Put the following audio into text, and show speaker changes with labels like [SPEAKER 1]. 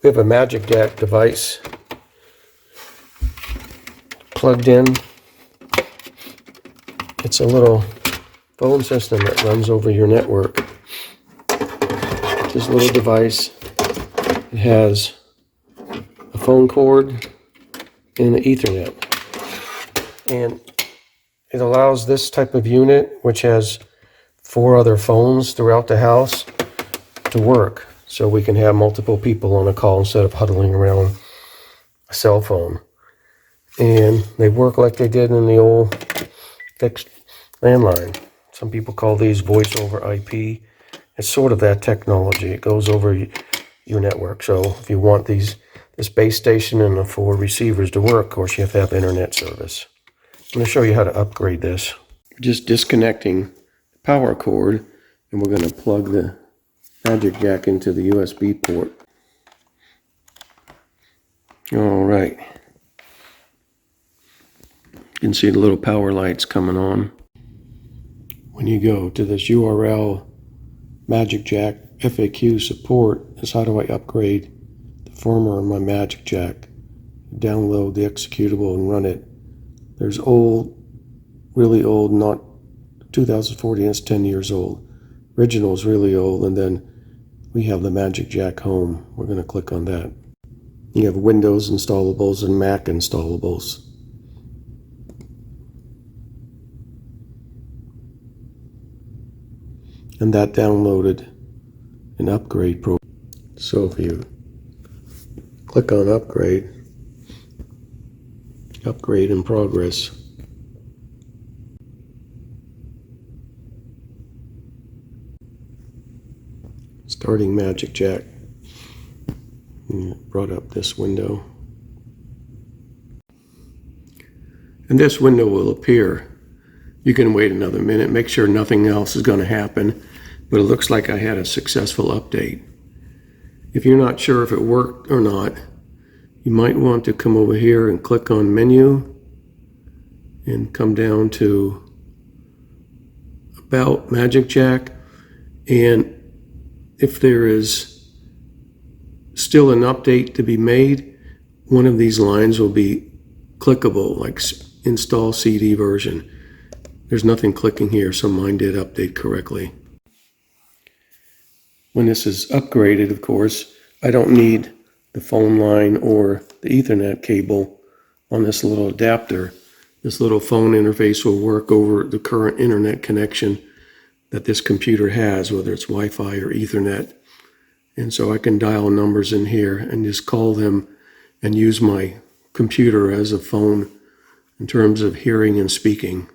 [SPEAKER 1] We have a magicJack device plugged in. It's a little phone system that runs over your network. This little device, it has a phone cord and an Ethernet. And it allows this type of unit, which has 4 other phones throughout the house, to work. So we can have multiple people on a call instead of huddling around a cell phone. And they work like they did in the old fixed landline. Some people call these voice over IP. It's sort of that technology. It goes over your network. So if you want this base station and the 4 receivers to work, of course you have to have internet service. I'm going to show you how to upgrade this. We're just disconnecting the power cord, and we're going to plug the magicJack into the USB port. All right. You can see the little power lights coming on. When you go to this URL, magicJack FAQ support, is how do I upgrade the firmware on my magicJack. Download the executable and run it. There's old, really old, not 2014, it's 10 years old. Original is really old, and then we have the magicJack Home. We're going to click on that. You have Windows installables and Mac installables. And that downloaded an upgrade program. So if you click on upgrade in progress. Starting magicJack. Brought up this window. And this window will appear. You can wait another minute, make sure nothing else is going to happen, but it looks like I had a successful update. If you're not sure if it worked or not, you might want to come over here and click on menu and come down to About magicJack, and if there is still an update to be made, one of these lines will be clickable, like install CD version. There's nothing clicking here, so mine did update correctly. When this is upgraded, of course, I don't need the phone line or the Ethernet cable on this little adapter. This little phone interface will work over the current internet connection that this computer has, whether it's Wi-Fi or Ethernet. And so I can dial numbers in here and just call them and use my computer as a phone in terms of hearing and speaking.